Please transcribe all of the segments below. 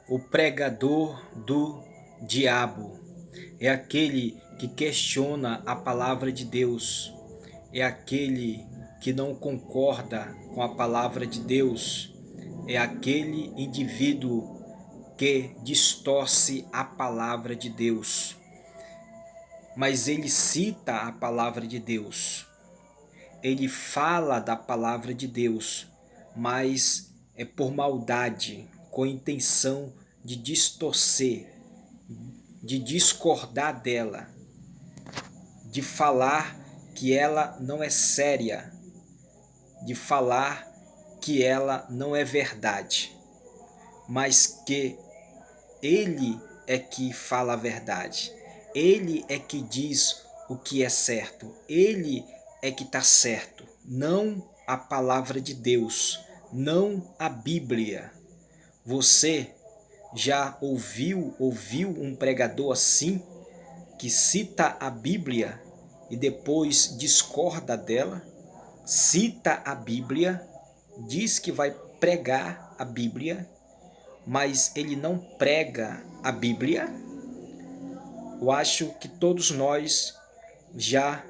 O pregador do diabo é aquele que questiona a palavra de Deus, é aquele que não concorda com a palavra de Deus, é aquele indivíduo que distorce a palavra de Deus. Mas ele cita a palavra de Deus, ele fala da palavra de Deus, mas é por maldade, com a intenção de distorcer, de discordar dela, de falar que ela não é séria, de falar que ela não é verdade, mas que ele é que fala a verdade, ele é que diz o que é certo, ele é que está certo, não a palavra de Deus, não a Bíblia. Você já ouviu um pregador assim, que cita a Bíblia e depois discorda dela? Cita a Bíblia, diz que vai pregar a Bíblia, mas ele não prega a Bíblia? Eu acho que todos nós já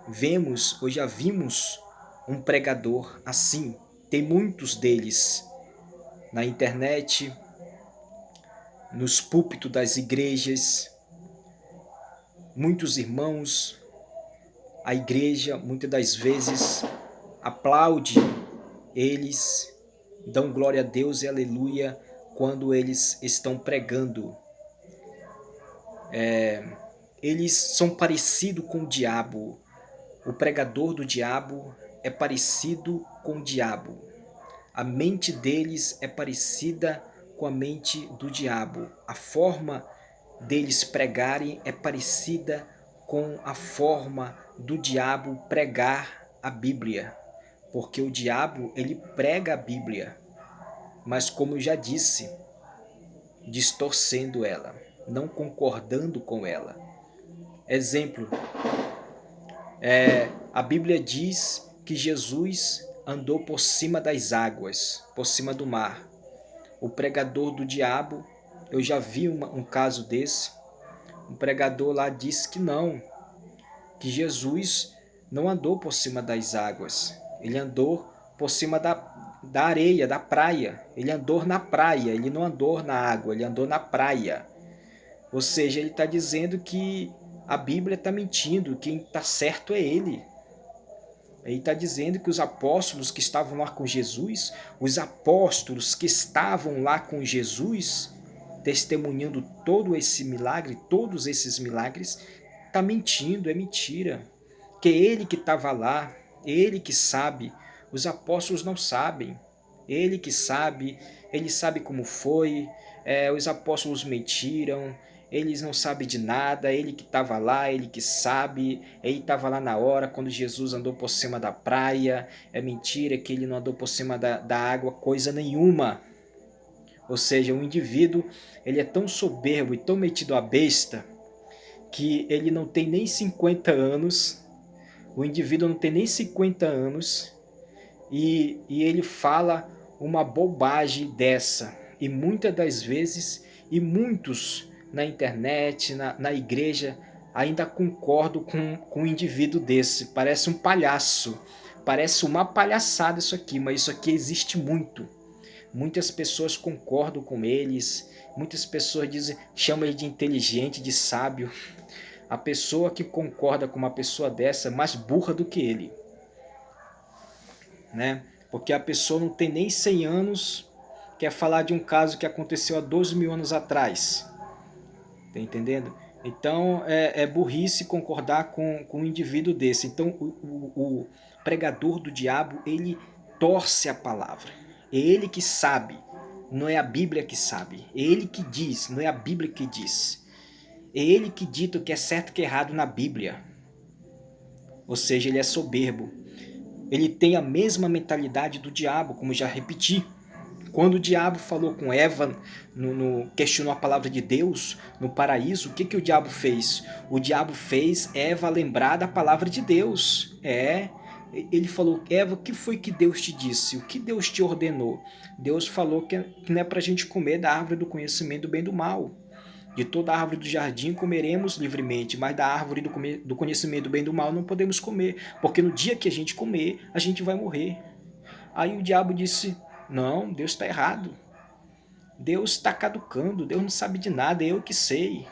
vemos ou já vimos um pregador assim. Tem muitos deles na internet, nos púlpitos das igrejas. Muitos irmãos, a igreja muitas das vezes aplaude eles, dão glória a Deus e aleluia quando eles estão pregando. Eles são parecidos com o diabo. O pregador do diabo é parecido com o diabo. A mente deles é parecida com a mente do diabo. A forma deles pregarem é parecida com a forma do diabo pregar a Bíblia. Porque o diabo, ele prega a Bíblia, mas como eu já disse, distorcendo ela, não concordando com ela. Exemplo, a Bíblia diz que Jesus andou por cima das águas, por cima do mar. O pregador do diabo, eu já vi um caso desse. Um pregador lá disse que não, que Jesus não andou por cima das águas. Ele andou por cima da areia, da praia. Ele andou na praia, ele não andou na água, ele andou na praia. Ou seja, ele está dizendo que a Bíblia está mentindo, quem está certo é ele. Ele está dizendo que os apóstolos que estavam lá com Jesus, os apóstolos que estavam lá com Jesus, testemunhando todo esse milagre, todos esses milagres, está mentindo, é mentira. Que ele que estava lá, ele que sabe, os apóstolos não sabem. Ele que sabe, ele sabe como foi, os apóstolos mentiram, eles não sabem de nada, ele que estava lá, ele que sabe, ele estava lá na hora, quando Jesus andou por cima da praia, é mentira que ele não andou por cima da água, coisa nenhuma. Ou seja, o indivíduo, ele é tão soberbo e tão metido à besta, que ele não tem nem 50 anos, o indivíduo não tem nem 50 anos, e ele fala uma bobagem dessa. E muitas das vezes, e muitos na internet, na igreja, ainda concordam com um indivíduo desse. Parece um palhaço, parece uma palhaçada isso aqui, mas isso aqui existe muito. Muitas pessoas concordam com eles, muitas pessoas dizem, chamam ele de inteligente, de sábio. A pessoa que concorda com uma pessoa dessa é mais burra do que ele, né? Porque a pessoa não tem nem 100 anos, quer falar de um caso que aconteceu há 12 mil anos atrás. Tá entendendo? Então é burrice concordar com um indivíduo desse. Então o pregador do diabo, ele torce a palavra. É ele que sabe, não é a Bíblia que sabe. É ele que diz, não é a Bíblia que diz. É ele que dita o que é certo e o que é errado na Bíblia. Ou seja, ele é soberbo. Ele tem a mesma mentalidade do diabo, como já repeti. Quando o diabo falou com Eva, questionou a palavra de Deus no paraíso, o que o diabo fez? O diabo fez Eva lembrar da palavra de Deus. Ele falou: Eva, o que foi que Deus te disse? O que Deus te ordenou? Deus falou que não é para a gente comer da árvore do conhecimento do bem e do mal. De toda a árvore do jardim comeremos livremente, mas da árvore do conhecimento do bem e do mal não podemos comer, porque no dia que a gente comer, a gente vai morrer. Aí o diabo disse: não, Deus está errado. Deus está caducando, Deus não sabe de nada, é eu que sei.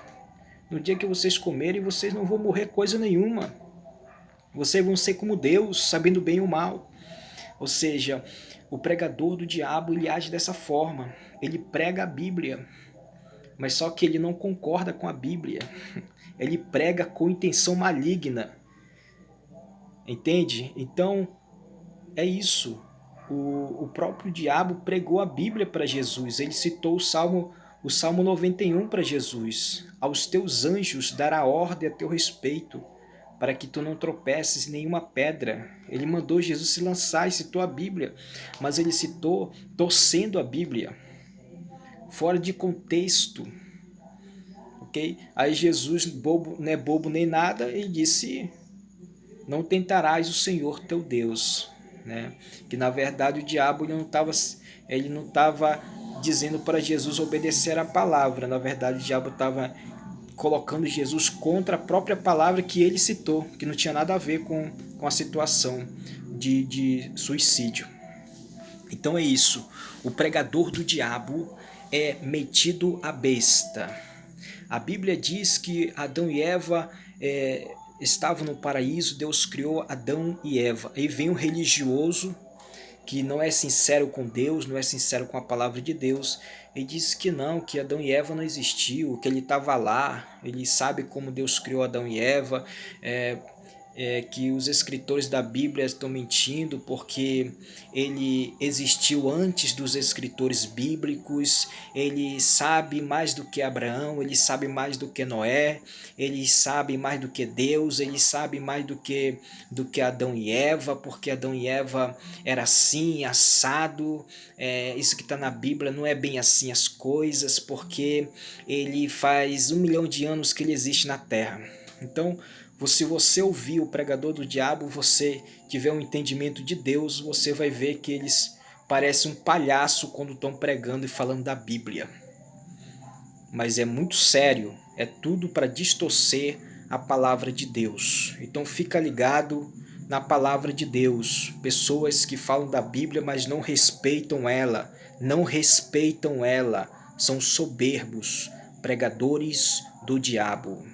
No dia que vocês comerem, vocês não vão morrer coisa nenhuma. Vocês vão ser como Deus, sabendo bem e o mal. Ou seja, o pregador do diabo, ele age dessa forma. Ele prega a Bíblia, mas só que ele não concorda com a Bíblia. Ele prega com intenção maligna. Entende? Então, é isso. O próprio diabo pregou a Bíblia para Jesus. Ele citou o Salmo 91 para Jesus. Aos teus anjos dará ordem a teu respeito, para que tu não tropeces em nenhuma pedra. Ele mandou Jesus se lançar e citou a Bíblia, mas ele citou torcendo a Bíblia, fora de contexto. Okay? Aí Jesus, bobo, não é bobo nem nada, ele disse: não tentarás o Senhor teu Deus. Né? Que na verdade o diabo ele não estava dizendo para Jesus obedecer a palavra. Na verdade o diabo estava colocando Jesus contra a própria palavra que ele citou, que não tinha nada a ver com a situação de suicídio. Então é isso. O pregador do diabo é metido à besta. A Bíblia diz que Adão e Eva estavam no paraíso, Deus criou Adão e Eva. Aí vem um religioso que não é sincero com Deus, não é sincero com a palavra de Deus, e diz que não, que Adão e Eva não existiu, que ele estava lá, ele sabe como Deus criou Adão e Eva, que os escritores da Bíblia estão mentindo porque ele existiu antes dos escritores bíblicos, ele sabe mais do que Abraão, ele sabe mais do que Noé, ele sabe mais do que Deus, ele sabe mais do que Adão e Eva, porque Adão e Eva era assim, assado, isso que está na Bíblia não é bem assim as coisas, porque ele faz 1 milhão de anos que ele existe na Terra. Então, se você ouvir o pregador do diabo, você tiver um entendimento de Deus, você vai ver que eles parecem um palhaço quando estão pregando e falando da Bíblia. Mas é muito sério, é tudo para distorcer a palavra de Deus. Então fica ligado na palavra de Deus. Pessoas que falam da Bíblia, mas não respeitam ela, são soberbos, pregadores do diabo.